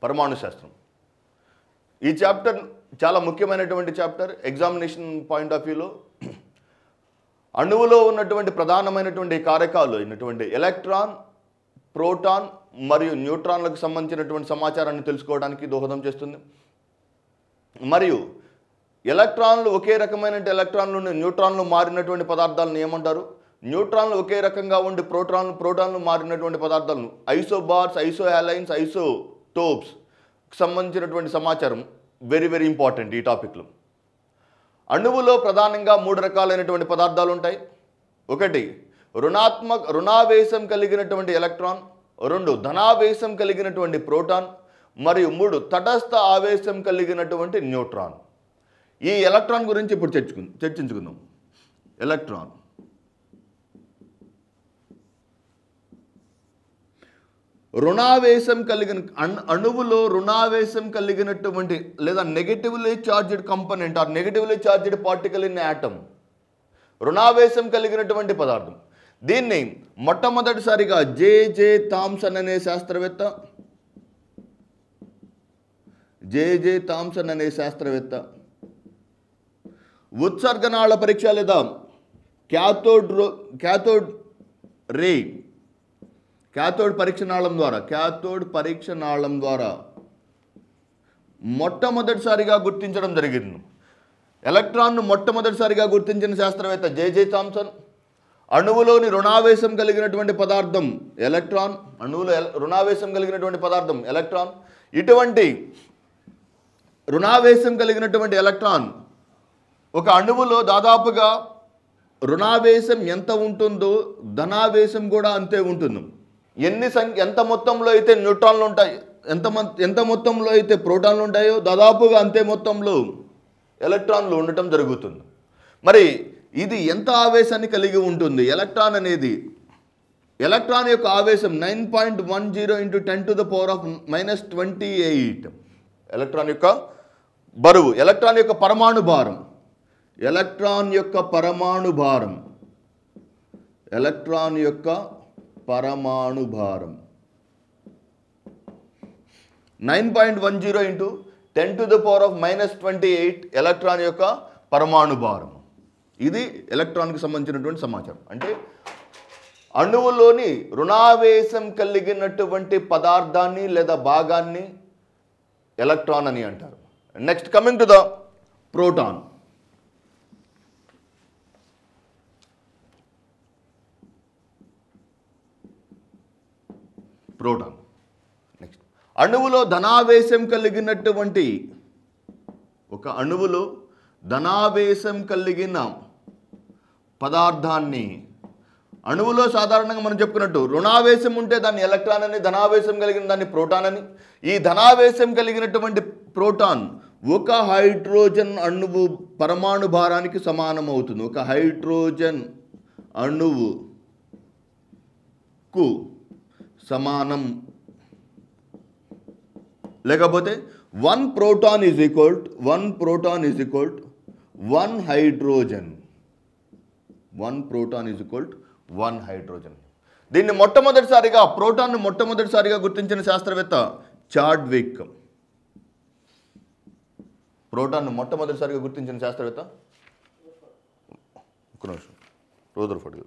పరమాణు శాస్త్రం. ఈ చాప్టర్ చాలా ముఖ్యమైనటువంటి చాప్టర్. ఎగ్జామినేషన్ పాయింట్ ఆఫ్ వ్యూలో అణువులో ఉన్నటువంటి ప్రధానమైనటువంటి కారకాలు అయినటువంటి ఎలక్ట్రాన్, ప్రోటాన్ మరియు న్యూట్రాన్లకు సంబంధించినటువంటి సమాచారాన్ని తెలుసుకోవడానికి దోహదం చేస్తుంది. మరియు ఎలక్ట్రాన్లు ఒకే రకమైన ఎలక్ట్రాన్లు న్యూట్రాన్లు మారినటువంటి పదార్థాలను ఏమంటారు? న్యూట్రాన్లు ఒకే రకంగా ఉండి ప్రోటాన్లు మారినటువంటి పదార్థాలను ఐసోబార్స్, ఐసోహాలైన్స్, ఐసోటోప్స్ సంబంధించినటువంటి సమాచారం వెరీ వెరీ ఇంపార్టెంట్ ఈ టాపిక్లో. అణువులో ప్రధానంగా 3 రకాలైనటువంటి పదార్థాలు ఉంటాయి. 1 రుణావేశం కలిగినటువంటి ఎలక్ట్రాన్, 2 ధనావేశం కలిగినటువంటి ప్రోటాన్, మరియు 3 తటస్థ ఆవేశం కలిగినటువంటి న్యూట్రాన్. ఈ ఎలక్ట్రాన్ గురించి ఇప్పుడు చర్చించుకుందాం. ఎలక్ట్రాన్ రుణావేశం కలిగిన అణువులో రుణావేశం కలిగినటువంటి లేదా negatively charged component or negatively charged particle in atom, రుణావేశం కలిగినటువంటి పదార్థం. దీన్ని మొట్టమొదటిసారిగా జే థామ్సన్ అనే శాస్త్రవేత్త ఉత్సర్గనాళ పరీక్ష లేదా క్యాథోడ్ పరీక్ష నాళం ద్వారా మొట్టమొదటిసారిగా గుర్తించడం జరిగింది. ఎలక్ట్రాన్ను మొట్టమొదటిసారిగా గుర్తించిన శాస్త్రవేత్త జే థామ్సన్. అణువులోని రుణావేశం కలిగినటువంటి పదార్థం ఎలక్ట్రాన్, అణువులో రుణావేశం కలిగినటువంటి పదార్థం ఎలక్ట్రాన్. ఇటువంటి రుణావేశం కలిగినటువంటి ఎలక్ట్రాన్ ఒక అణువులో దాదాపుగా రుణావేశం ఎంత ఉంటుందో ధనావేశం కూడా అంతే ఉంటుంది. ఎంత మొత్తంలో అయితే న్యూట్రాన్లు ఉంటాయి, ఎంత మొత్తంలో అయితే ప్రోటాన్లు ఉంటాయో దాదాపుగా అంతే మొత్తంలో ఎలక్ట్రాన్లు ఉండటం జరుగుతుంది. మరి ఇది ఎంత ఆవేశాన్ని కలిగి ఉంటుంది? ఎలక్ట్రాన్ యొక్క ఆవేశం 9.10 × 10⁻⁻28. ఎలక్ట్రాన్ యొక్క బరువు, ఎలక్ట్రాన్ యొక్క పరమాణు భారం 9.10 × 10⁻⁻28 ఎలక్ట్రాన్ యొక్క పరమాణు భారం. ఇది ఎలక్ట్రాన్కి సంబంధించినటువంటి సమాచారం. అంటే అణువులోని రుణావేశం కలిగినటువంటి పదార్థాన్ని లేదా భాగాన్ని ఎలక్ట్రాన్ అని అంటారు. Next coming to the proton. Next అణువులో ధనావేశం కలిగినటువంటి అణువులో ధనావేశం కలిగిన పదార్థాన్ని అణువులో సాధారణంగా మనం చెప్పుకున్నట్టు రుణావేశం ఉంటే దాన్ని ఎలక్ట్రాన్ అని, ధనావేశం కలిగిన దాన్ని ప్రోటాన్ అని. ఈ ధనావేశం కలిగినటువంటి ప్రోటాన్ ఒక హైడ్రోజన్ అణువు పరమాణు భారానికి సమానం అవుతుంది. ఒక హైడ్రోజన్ అణువుకు సమానం. లేకపోతే 1 proton is equal to 1 hydrogen. 1 proton is equal to 1 hydrogen. దీన్ని ప్రోటాన్ను మొట్టమొదటిసారిగా గుర్తించిన శాస్త్రవేత్త చాడ్విక్. ప్రోటాన్ను మొట్టమొదటిసారిగా గుర్తించిన శాస్త్రవేత్త రూదర్ఫర్డ్.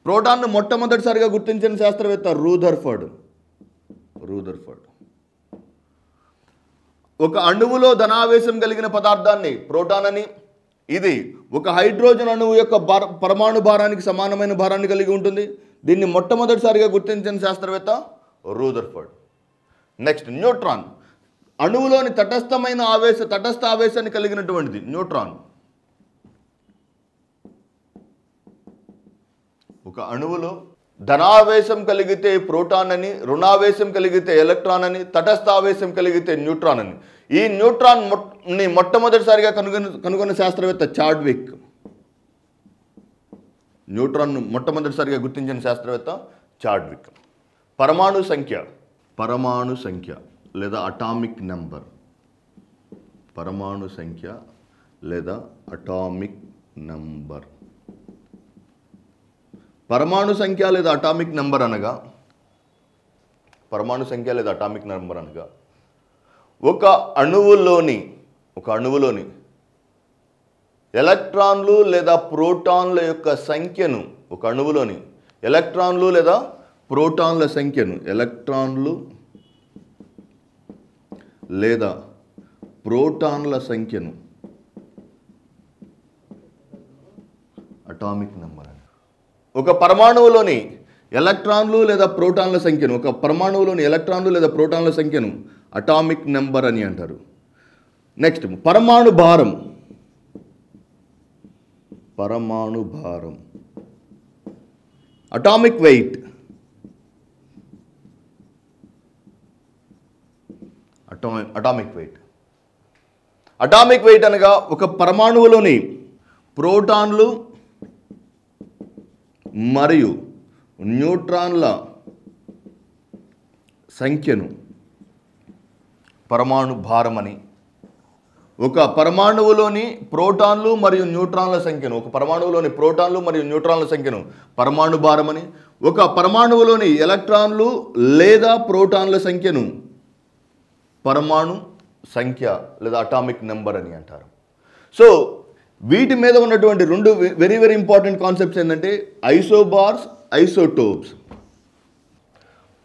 ప్రోటాన్ను మొట్టమొదటిసారిగా గుర్తించిన శాస్త్రవేత్త రూదర్ఫర్డ్. ఒక అణువులో ధనావేశం కలిగిన పదార్థాన్ని ప్రోటాన్ అని, ఇది ఒక హైడ్రోజన్ అణువు యొక్క పరమాణు భారానికి సమానమైన భారాన్ని కలిగి ఉంటుంది. దీన్ని మొట్టమొదటిసారిగా గుర్తించిన శాస్త్రవేత్త రూదర్ఫర్డ్. Next neutron. అణువులోని తటస్థ ఆవేశాన్ని కలిగినటువంటిది న్యూట్రాన్. ఒక అణువులో ధనావేశం కలిగితే ప్రోటాన్ అని, రుణావేశం కలిగితే ఎలక్ట్రాన్ అని, తటస్థావేశం కలిగితే న్యూట్రాన్ అని. ఈ న్యూట్రాన్ని మొట్టమొదటిసారిగా కనుగొన్న శాస్త్రవేత్త చాడ్విక్. న్యూట్రాన్ను మొట్టమొదటిసారిగా గుర్తించిన శాస్త్రవేత్త చాడ్విక్. పరమాణు సంఖ్య లేదా అటామిక్ నెంబర్. పరమాణు సంఖ్య లేదా అటామిక్ నెంబర్. పరమాణు సంఖ్య లేదా అటామిక్ నెంబర్ అనగా పరమాణు సంఖ్య లేదా అటామిక్ నెంబర్ అనగా ఒక అణువులోని ఎలక్ట్రాన్లు లేదా ప్రోటాన్ల యొక్క సంఖ్యను, ఒక అణువులోని ఎలక్ట్రాన్లు లేదా ప్రోటాన్ల సంఖ్యను, ఎలక్ట్రాన్లు లేదా ప్రోటాన్ల సంఖ్యను అటామిక్ నెంబర్ అని. ఒక పరమాణువులోని ఎలక్ట్రాన్లు లేదా ప్రోటాన్ల సంఖ్యను, ఒక పరమాణువులోని ఎలక్ట్రాన్లు లేదా ప్రోటాన్ల సంఖ్యను అటామిక్ నెంబర్ అని అంటారు. నెక్స్ట్ పరమాణు భారం. Atomic weight. అటామిక్ వెయిట్ అనగా ఒక పరమాణువులోని ప్రోటాన్లు మరియు న్యూట్రాన్ల సంఖ్యను పరమాణు భారం అని, ఒక పరమాణువులోని ప్రోటాన్లు మరియు న్యూట్రాన్ల సంఖ్యను, పరమాణు భారం అని, ఒక పరమాణువులోని ఎలక్ట్రాన్లు లేదా ప్రోటాన్ల సంఖ్యను పరమాణు సంఖ్య లేదా అటామిక్ నెంబర్ అని అంటారు. సో వీటి మీద ఉన్నటువంటి రెండు వెరీ వెరీ ఇంపార్టెంట్ కాన్సెప్ట్స్ ఏంటంటే ఐసోబార్స్, ఐసోటోప్స్.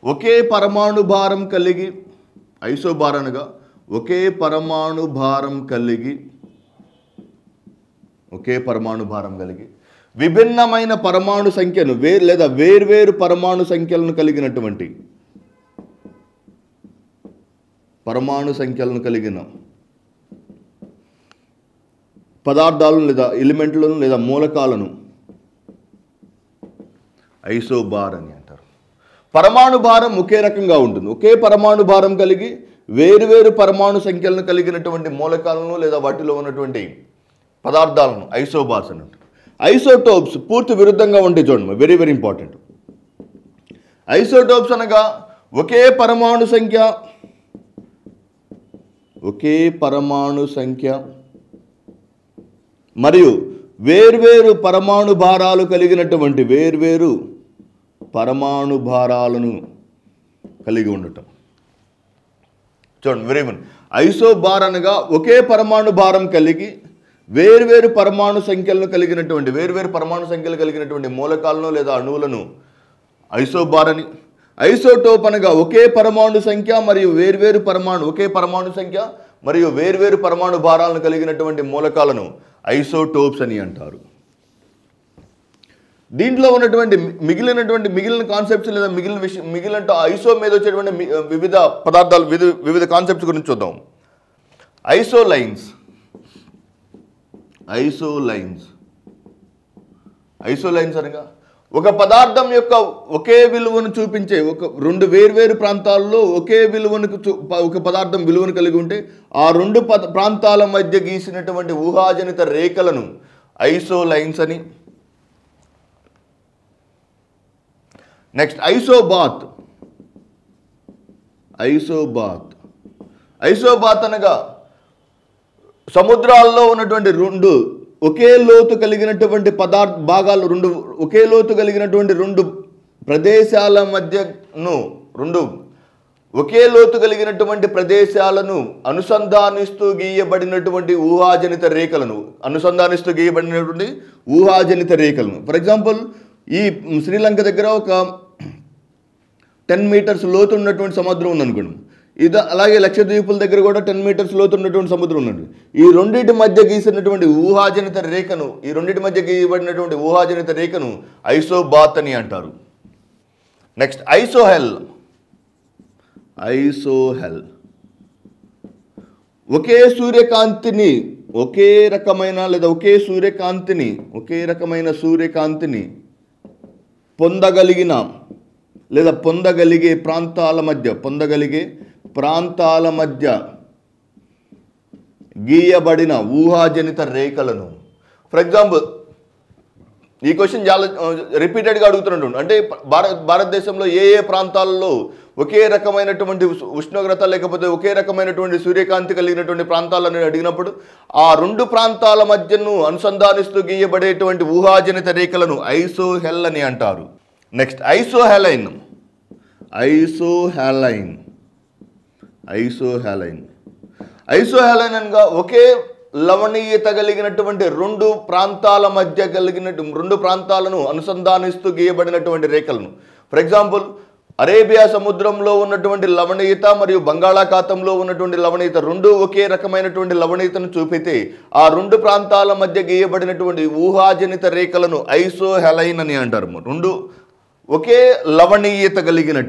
ఒకే పరమాణు భారం కలిగి, ఐసోబార్ అనగా ఒకే పరమాణు భారం కలిగి విభిన్నమైన పరమాణు సంఖ్యను లేదా వేర్వేరు పరమాణు సంఖ్యలను కలిగిన పదార్థాలను లేదా ఎలిమెంట్లను లేదా మూలకాలను ఐసోబార్ అని అంటారు. పరమాణు భారం ఒకే రకంగా ఉంటుంది. ఒకే పరమాణు భారం కలిగి వేరువేరు పరమాణు సంఖ్యలను కలిగినటువంటి మూలకాలను లేదా వాటిలో ఉన్నటువంటి పదార్థాలను ఐసోబార్స్ అని అంటారు. ఐసోటోప్స్ పూర్తి విరుద్ధంగా ఉంటాయి. చూడండి, వెరీ వెరీ ఇంపార్టెంట్. ఐసోటోప్స్ అనగా ఒకే పరమాణు సంఖ్య మరియు వేర్వేరు పరమాణు భారాలు కలిగినటువంటి వేర్వేరు పరమాణు భారాలను కలిగి ఉండటం. చూడండి, వెరీ గుడ్. ఐసోబార్ అనగా ఒకే పరమాణు భారం కలిగి వేర్వేరు పరమాణు సంఖ్యలు కలిగినటువంటి మూలకాలను లేదా అణువులను ఐసోబార్ అని. ఐసోటోప్ అనగా ఒకే పరమాణు సంఖ్య మరియు వేర్వేరు పరమాణు భారాలను కలిగినటువంటి మూలకాలను ఐసోటోప్స్ అని అంటారు. దీంట్లో ఉన్నటువంటి మిగిలిన కాన్సెప్ట్స్ లేదా మిగిలిన ఐసో మీద వచ్చేటువంటి వివిధ పదార్థాలు, వివిధ కాన్సెప్ట్స్ గురించి చూద్దాం. ఐసోలైన్స్ అనగా ఒక పదార్థం యొక్క ఒకే విలువను చూపించే రెండు వేర్వేరు ప్రాంతాల్లో ఒకే ఒక పదార్థం విలువను కలిగి ఉంటే ఆ రెండు ప్రాంతాల మధ్య గీసినటువంటి ఊహాజనిత రేఖలను ఐసోలైన్స్ అని. నెక్స్ట్ ఐసోబాత్ అనగా సముద్రాల్లో ఉన్నటువంటి రెండు ఒకే లోతు కలిగినటువంటి రెండు ప్రదేశాల మధ్యను ఒకే లోతు కలిగినటువంటి ప్రదేశాలను అనుసంధానిస్తూ గీయబడినటువంటి ఊహాజనిత రేఖలను ఫర్ ఎగ్జాంపుల్ ఈ శ్రీలంక దగ్గర ఒక 10 మీటర్స్ లోతు ఉన్నటువంటి సముద్రం ఉందనుకోండి. అలాగే లక్షద్వీపుల దగ్గర కూడా 10 మీటర్స్ లోతు ఉన్నటువంటి సముద్రం ఉన్నది. ఈ రెండింటి మధ్య గీసినటువంటి ఊహాజనిత రేఖను ఐసోబాత్ అని అంటారు. నెక్స్ట్ ఐసోహెల్. ఒకే సూర్యకాంతిని పొందగలిగే ప్రాంతాల మధ్య గీయబడిన ఊహాజనిత రేఖలను. ఫర్ ఎగ్జాంపుల్ ఈ క్వశ్చన్ చాలా రిపీటెడ్గా అడుగుతున్నట్టు, అంటే భారతదేశంలో ఏ ప్రాంతాల్లో ఒకే రకమైనటువంటి ఉష్ణోగ్రత లేకపోతే ఒకే రకమైనటువంటి సూర్యకాంతి కలిగినటువంటి ప్రాంతాలను అడిగినప్పుడు ఆ రెండు ప్రాంతాల మధ్యను అనుసంధానిస్తూ గీయబడేటువంటి ఊహాజనిత రేఖలను ఐసోహెల్ అని అంటారు. నెక్స్ట్ ఐసోహాలైన్. ఐసోహాలైన్ అనగా ఒకే లవణీయత కలిగినటువంటి రెండు ప్రాంతాలను అనుసంధానిస్తూ గీయబడినటువంటి రేఖలను. ఫర్ ఎగ్జాంపుల్, అరేబియా సముద్రంలో ఉన్నటువంటి లవణీయత మరియు బంగాళాఖాతంలో ఉన్నటువంటి లవణీయత రెండు ఒకే రకమైనటువంటి లవణీయతను చూపితే ఆ రెండు ప్రాంతాల మధ్య గీయబడినటువంటి ఊహాజనిత రేఖలను ఐసోహాలైన్ అని అంటారు. రెండు ఒకే లవణీయత కలిగిన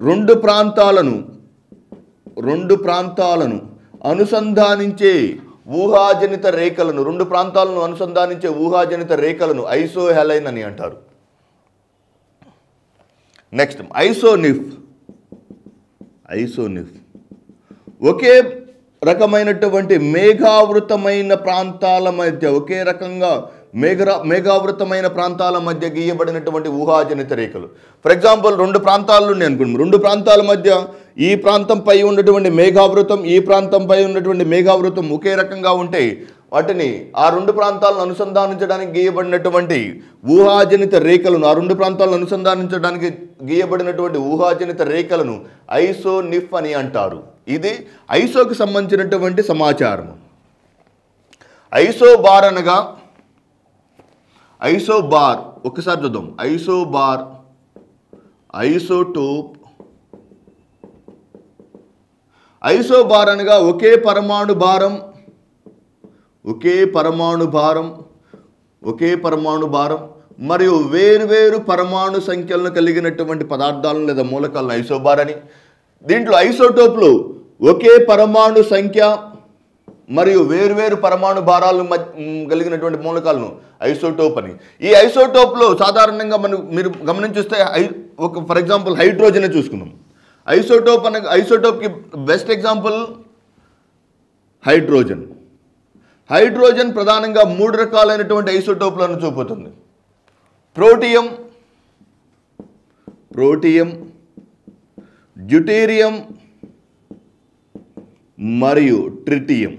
రెండు ప్రాంతాలను అనుసంధానించే ఊహాజనిత రేఖలను ఐసోహాలైన్ అని అంటారు. నెక్స్ట్ ఐసోనిఫ్. ఒకే రకమైనటువంటి మేఘావృతమైన ప్రాంతాల మధ్య గీయబడినటువంటి ఊహాజనిత రేఖలు. ఫర్ ఎగ్జాంపుల్, రెండు ప్రాంతాలు ఉన్నాయి అనుకోండి. రెండు ప్రాంతాల మధ్య ఈ ప్రాంతంపై ఉన్నటువంటి మేఘావృతం, ఈ ప్రాంతంపై ఉన్నటువంటి మేఘావృతం ఒకే రకంగా ఉంటే వాటిని ఆ రెండు ప్రాంతాలను అనుసంధానించడానికి గీయబడినటువంటి ఊహాజనిత రేఖలను ఐసోనిఫ్ అని అంటారు. ఇది ఐసోకి సంబంధించినటువంటి సమాచారం. ఐసోబార్ అనగా ఒకసారి చూద్దాం. Isobar, isotope. ఐసోబార్ అనగా ఒకే పరమాణు భారం మరియు వేర్వేరు పరమాణు సంఖ్యలను కలిగినటువంటి పదార్థాలను లేదా మూలకాలను ఐసోబార్ అని. దీంట్లో ఐసోటోప్లు ఒకే పరమాణు సంఖ్య మరియు వేర్వేరు పరమాణు భారాలను కలిగినటువంటి మూలకాలను ఐసోటోప్ అని. ఈ ఐసోటోప్లో సాధారణంగా మీరు గమనించిస్తే ఫర్ ఎగ్జాంపుల్ హైడ్రోజన్ చూసుకున్నాం. ఐసోటోప్కి బెస్ట్ ఎగ్జాంపుల్ హైడ్రోజన్ ప్రధానంగా మూడు రకాలైనటువంటి ఐసోటోప్లను చూపుతుంది. ప్రోటియం, డ్యూటేరియం మరియు ట్రిటియం.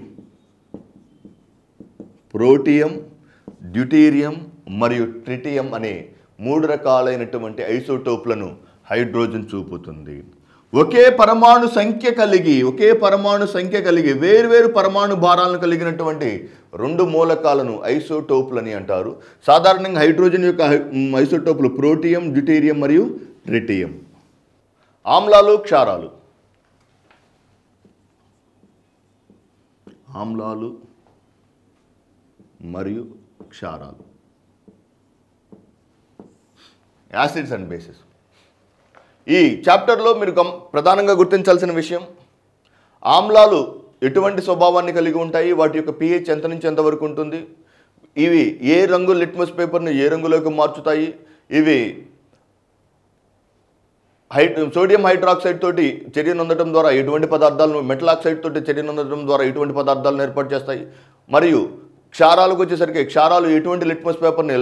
అనే మూడు రకాలైనటువంటి ఐసోటోప్లను హైడ్రోజన్ చూపుతుంది. ఒకే పరమాణు సంఖ్య కలిగి వేర్వేరు పరమాణు భారాలను కలిగినటువంటి రెండు మూలకాలను ఐసోటోప్లని అంటారు. సాధారణంగా హైడ్రోజన్ యొక్క ఐసోటోప్లు ప్రోటియం, డ్యూటేరియం మరియు ట్రిటియం. ఆమ్లాలు, క్షారాలు. Acids and bases. ఈ చాప్టర్లో మీరు ప్రధానంగా గుర్తించాల్సిన విషయం, ఆమ్లాలు ఎటువంటి స్వభావాన్ని కలిగి ఉంటాయి, వాటి యొక్క pH ఎంత నుంచి ఎంతవరకు ఉంటుంది, ఇవి ఏ రంగు లిట్మస్ పేపర్ను ఏ రంగులోకి మార్చుతాయి, ఇవి సోడియం హైడ్రాక్సైడ్ తోటి చర్య నొందడం ద్వారా ఎటువంటి పదార్థాలను, మెటల్ ఆక్సైడ్ తోటి చర్య నొందడం ద్వారా ఎటువంటి పదార్థాలను ఏర్పాటు చేస్తాయి, మరియు క్షారాలకు వచ్చేసరికి క్షారాలు ఎటువంటి లిట్మస్ పేపర్ని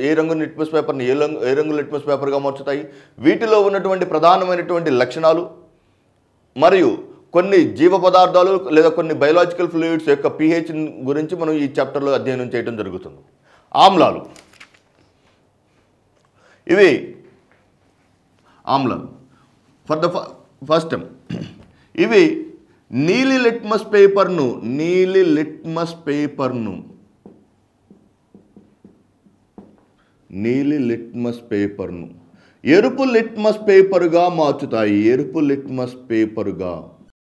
ఏ రంగు లిట్మస్ పేపర్ని ఏ రంగు లిట్మస్ పేపర్గా మార్చుతాయి, వీటిలో ఉన్నటువంటి ప్రధానమైనటువంటి లక్షణాలు మరియు కొన్ని జీవ పదార్థాలు లేదా కొన్ని బయోలాజికల్ ఫ్లూయిడ్స్ యొక్క pH గురించి మనం ఈ చాప్టర్లో అధ్యయనం చేయడం జరుగుతుంది. ఆమ్లాలు. ఇవి ఆమ్లాలు ఫర్ ద ఫస్ట్ టైం ఇవి నీలి లిట్మస్ పేపర్ను ఎరుపు లిట్మస్ పేపర్గా మార్చుతాయి.